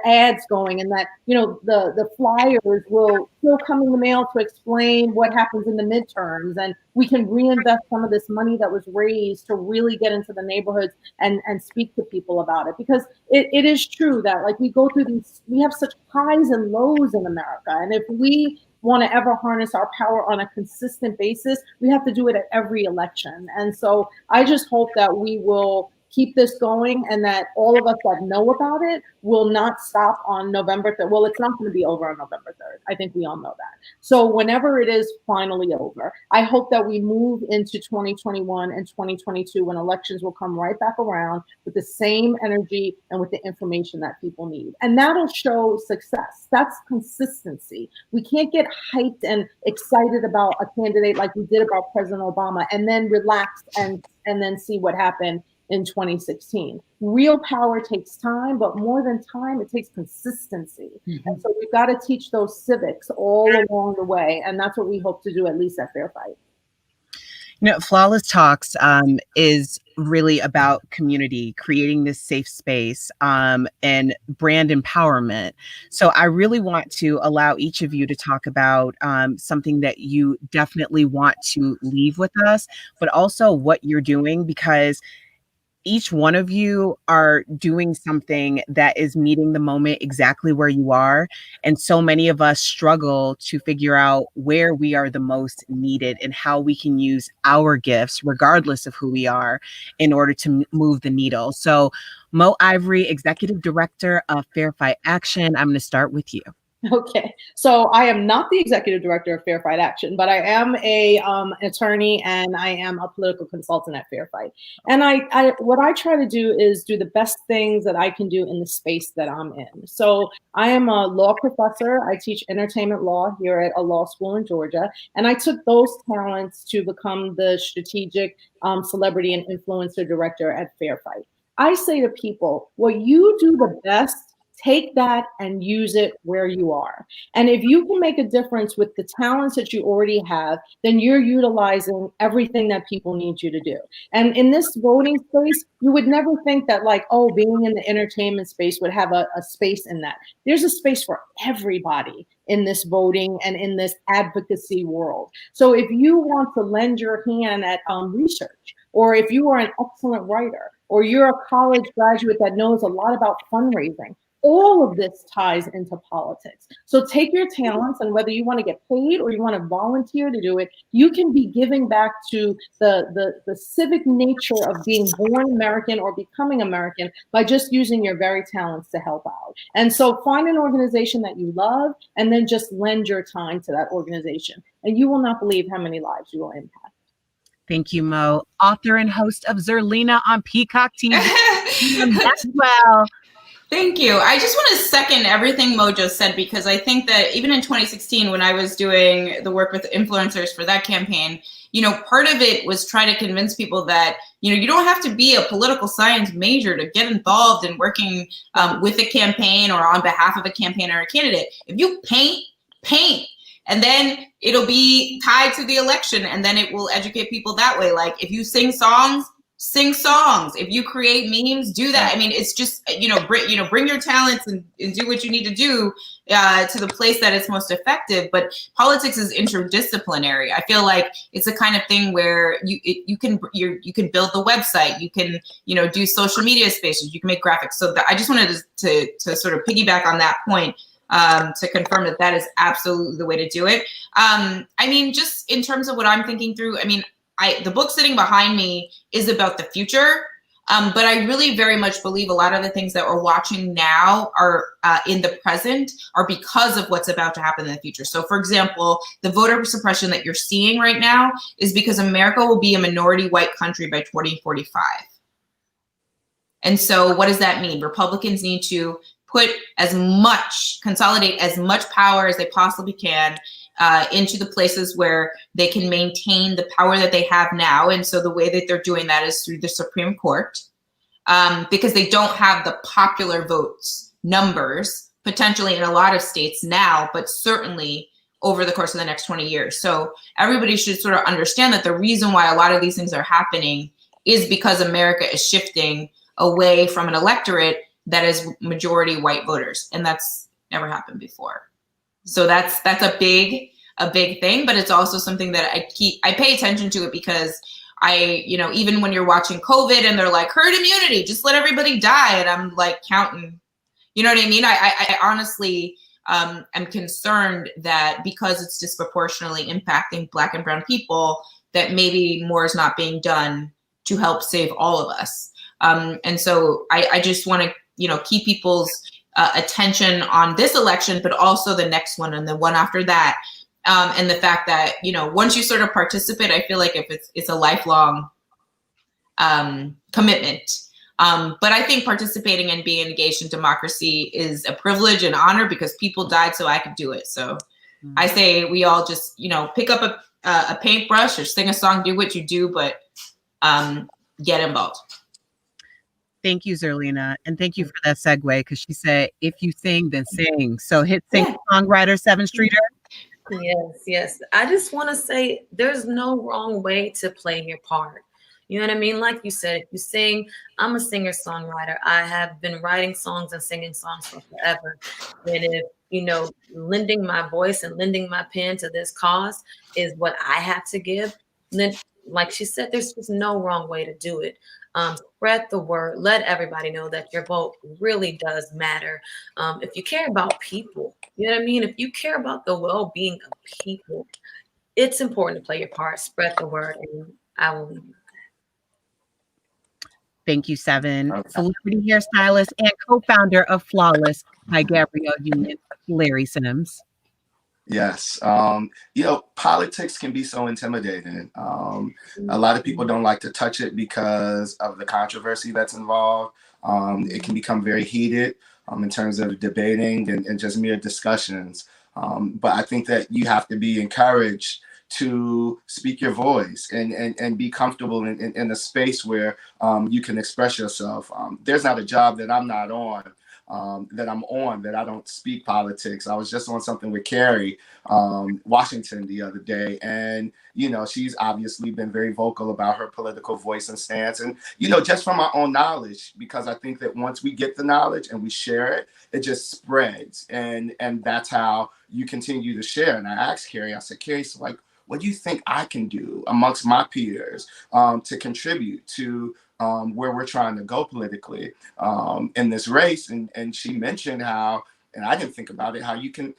ads going, and that, you know, the flyers will still come in the mail to explain what happens in the midterms, and we can reinvest some of this money that was raised to really get into the neighborhoods and speak to people about it. Because it is true that, like, we go through we have such highs and lows in America. And if we want to ever harness our power on a consistent basis, we have to do it at every election. And so I just hope that we will keep this going, and that all of us that know about it will not stop on November 3rd. Well, it's not going to be over on November 3rd. I think we all know that. So whenever it is finally over, I hope that we move into 2021 and 2022, when elections will come right back around with the same energy and with the information that people need. And that'll show success. That's consistency. We can't get hyped and excited about a candidate like we did about President Obama, and then relax and then see what happened in 2016. Real power takes time, but more than time, it takes consistency. And so we've got to teach those civics all along the way. And that's what we hope to do, at least at Fair Fight. You know, Flawless Talks is really about community, creating this safe space, and brand empowerment. So I really want to allow each of you to talk about something that you definitely want to leave with us, but also what you're doing, because each one of you are doing something that is meeting the moment exactly where you are. And so many of us struggle to figure out where we are the most needed and how we can use our gifts, regardless of who we are, in order to move the needle. So Mo Ivory, Executive Director of Fair Fight Action, I'm going to start with you. Okay, so I am not the executive director of Fair Fight Action, but I am an attorney, and I am a political consultant at Fair Fight. And what I try to do is do the best things that I can do in the space that I'm in. So I am a law professor. I teach entertainment law here at a law school in Georgia, and I took those talents to become the strategic celebrity and influencer director at Fair Fight. I say to people, what you do the best, take that and use it where you are. And if you can make a difference with the talents that you already have, then you're utilizing everything that people need you to do. And in this voting space, you would never think that, like, oh, being in the entertainment space would have a space in that. There's a space for everybody in this voting and in this advocacy world. So if you want to lend your hand at research, or if you are an excellent writer, or you're a college graduate that knows a lot about fundraising, all of this ties into politics. So take your talents, and whether you want to get paid or you want to volunteer to do it, you can be giving back to the civic nature of being born American or becoming American by just using your very talents to help out. And so find an organization that you love, and then just lend your time to that organization. And you will not believe how many lives you will impact. Thank you, Mo. Author and host of Zerlina on Peacock TV. Maxwell. Thank you. I just want to second everything Mo just said, because I think that even in 2016, when I was doing the work with influencers for that campaign, you know, part of it was trying to convince people that, you know, you don't have to be a political science major to get involved in working with a campaign or on behalf of a campaign or a candidate. If you paint, and then it'll be tied to the election, and then it will educate people that way. Like, if you sing songs, sing songs. If you create memes, do that. I mean, it's just, bring your talents and do what you need to do to the place that it's most effective. But politics is interdisciplinary. I feel like it's the kind of thing where you can build the website, you can, do social media spaces, you can make graphics. So I just wanted to sort of piggyback on that point, to confirm that is absolutely the way to do it. I mean, just in terms of what I'm thinking through, I mean, the book sitting behind me is about the future, but I really very much believe a lot of the things that we're watching now are in the present are because of what's about to happen in the future. So, for example, the voter suppression that you're seeing right now is because America will be a minority white country by 2045. And so what does that mean? Republicans need to consolidate as much power as they possibly can into the places where they can maintain the power that they have now. And so the way that they're doing that is through the Supreme Court, because they don't have the popular votes numbers potentially in a lot of states now, but certainly over the course of the next 20 years. So everybody should sort of understand that the reason why a lot of these things are happening is because America is shifting away from an electorate that is majority white voters. And that's never happened before. So that's a big thing, but it's also something that I pay attention to it because even when you're watching COVID and they're like herd immunity, just let everybody die. And I'm like counting, you know what I mean? I honestly am concerned that because it's disproportionately impacting Black and brown people, that maybe more is not being done to help save all of us. And so I just want to, keep people's attention on this election, but also the next one and the one after that. And the fact that, once you sort of participate, I feel like if it's a lifelong commitment. But I think participating and being engaged in democracy is a privilege and honor because people died so I could do it. So I say we all just, pick up a paintbrush or sing a song, do what you do, but get involved. Thank you, Zerlina. And thank you for that segue, because she said, if you sing, then sing. So hit songwriter Sevyn Streeter. Yes. I just want to say there's no wrong way to play your part. You know what I mean? Like you said, if you sing, I'm a singer-songwriter. I have been writing songs and singing songs for forever. And if, lending my voice and lending my pen to this cause is what I have to give, then, like she said, there's just no wrong way to do it. Spread the word. Let everybody know that your vote really does matter. If you care about people, you know what I mean? If you care about the well-being of people, it's important to play your part. Spread the word, and I will leave you with that. Thank you, Sevyn. Celebrity hairstylist and co-founder of Flawless by Gabrielle Union, Larry Sims. Yes. Politics can be so intimidating. A lot of people don't like to touch it because of the controversy that's involved. It can become very heated in terms of debating and just mere discussions. But I think that you have to be encouraged to speak your voice and be comfortable in a space where you can express yourself. There's not a job that I'm not on. That I don't speak politics. I was just on something with Carrie Washington the other day, and she's obviously been very vocal about her political voice and stance, and just from my own knowledge, because I think that once we get the knowledge and we share it, it just spreads, and that's how you continue to share. And I asked Carrie, I said, Carrie, so what do you think I can do amongst my peers to contribute to where we're trying to go politically in this race? And she mentioned how, and I didn't think about it, how you can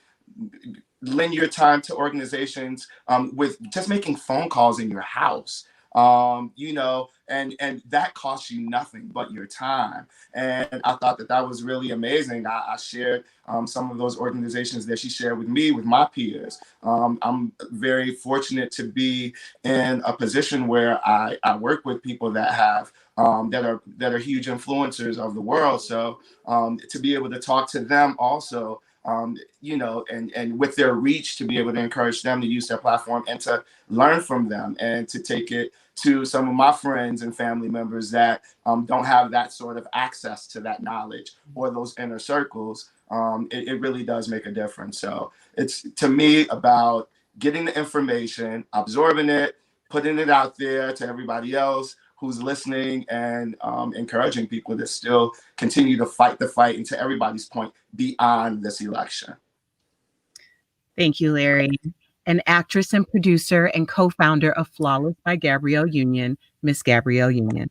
lend your time to organizations with just making phone calls in your house, and that costs you nothing but your time. And I thought that was really amazing. I shared some of those organizations that she shared with me, with my peers. I'm very fortunate to be in a position where I work with people that have that are huge influencers of the world. So to be able to talk to them also, and with their reach, to be able to encourage them to use their platform and to learn from them and to take it to some of my friends and family members that don't have that sort of access to that knowledge or those inner circles. It really does make a difference. So it's, to me, about getting the information, absorbing it, putting it out there to everybody else who's listening and encouraging people to still continue to fight the fight, and to everybody's point, beyond this election. Thank you, Larry. An actress and producer and co-founder of Flawless by Gabrielle Union, Miss Gabrielle Union.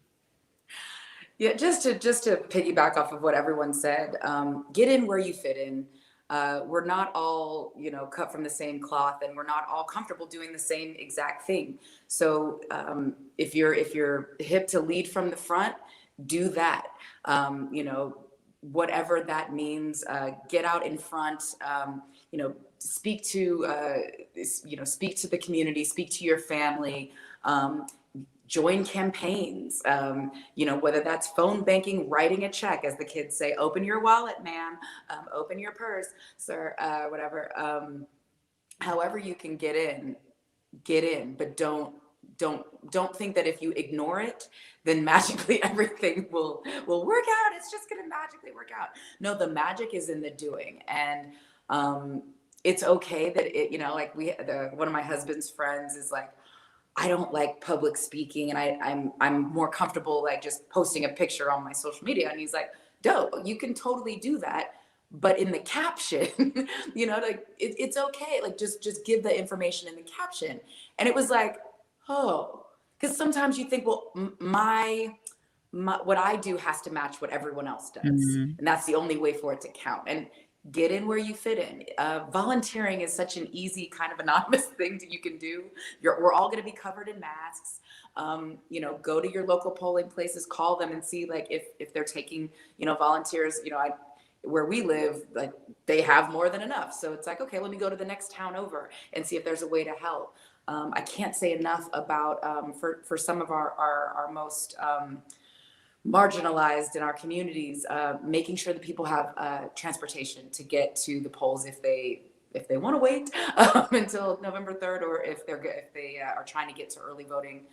Yeah, just to piggyback off of what everyone said, get in where you fit in. We're not all, cut from the same cloth, and we're not all comfortable doing the same exact thing. So if you're hip to lead from the front, do that. Whatever that means, get out in front. Speak to the community, speak to your family. Join campaigns, whether that's phone banking, writing a check, as the kids say, open your wallet, ma'am, open your purse, sir, whatever. However you can get in, but don't think that if you ignore it, then magically everything will work out. It's just going to magically work out. No, the magic is in the doing. And it's okay that one of my husband's friends is like, I don't like public speaking, and I'm more comfortable like just posting a picture on my social media. And he's like, dope, you can totally do that, but in the caption, it's okay. Like just give the information in the caption. And it was like, oh, because sometimes you think, well, my what I do has to match what everyone else does, and that's the only way for it to count. And get in where you fit in. Volunteering is such an easy kind of anonymous thing that you can do. We're all going to be covered in masks. Go to your local polling places, call them and see like if they're taking, volunteers. Where we live, like they have more than enough. So it's like, okay, let me go to the next town over and see if there's a way to help. I can't say enough about for some of our most marginalized in our communities, making sure that people have transportation to get to the polls if they want to wait until November 3rd, or if they are trying to get to early voting.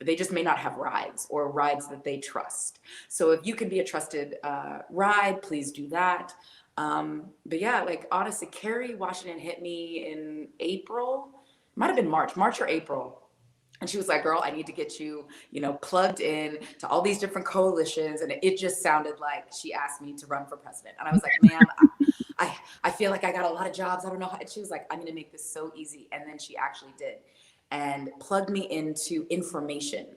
They just may not have rides or rides that they trust. So if you can be a trusted ride, please do that. But yeah, like honestly, Kerry Washington hit me in April, might have been March or April. And she was like, girl, I need to get you, plugged in to all these different coalitions. And it just sounded like she asked me to run for president. And I was like, man, I feel like I got a lot of jobs. I don't know how. And she was like, I'm going to make this so easy. And then she actually did, and plugged me into information.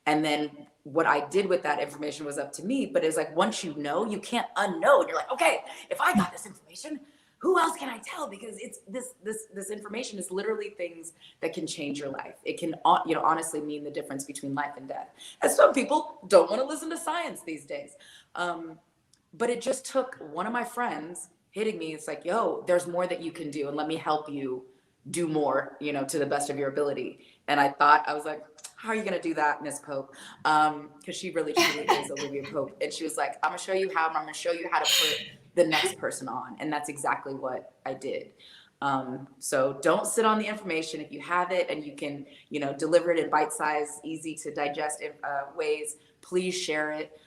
And then what I did with that information was up to me. But it was like, once you know, you can't unknow. And you're like, okay, if I got this information, who else can I tell? Because it's this information is literally things that can change your life. It can, honestly mean the difference between life and death. And some people don't want to listen to science these days. But it just took one of my friends hitting me. It's like, yo, there's more that you can do, and let me help you do more, to the best of your ability. And I was like, how are you going to do that, Miss Pope? Because she really truly is Olivia Pope. And she was like, I'm going to show you how, and I'm going to show you how to put the next person on. And that's exactly what I did. So don't sit on the information. If you have it and you can, deliver it in bite-sized, easy to digest ways, please share it.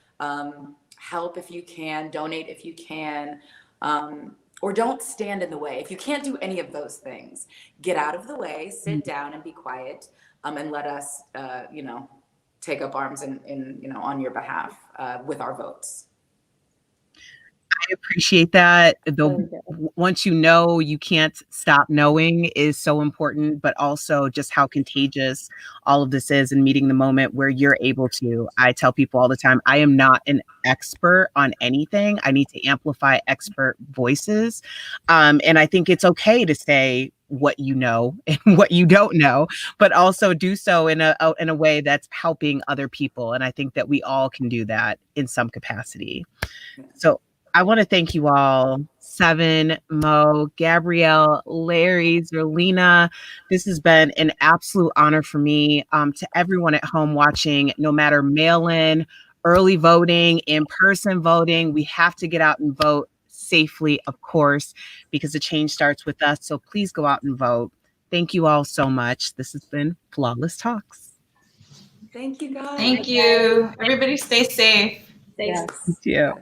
Help if you can, donate if you can, or don't stand in the way. If you can't do any of those things, get out of the way, sit down and be quiet, and let us, take up arms in on your behalf with our votes. I appreciate that. Once you know, you can't stop knowing is so important, but also just how contagious all of this is, and meeting the moment where you're able to. I tell people all the time, I am not an expert on anything. I need to amplify expert voices. And I think it's okay to say what you know and what you don't know, but also do so in a way that's helping other people. And I think that we all can do that in some capacity. So I want to thank you all, Sevyn, Mo, Gabrielle, Larry, Zerlina. This has been an absolute honor for me. To everyone at home watching, no matter mail-in, early voting, in-person voting, we have to get out and vote safely, of course, because the change starts with us. So please go out and vote. Thank you all so much. This has been Flawless Talks. Thank you, guys. Thank you. Everybody stay safe. Yes. Thank you.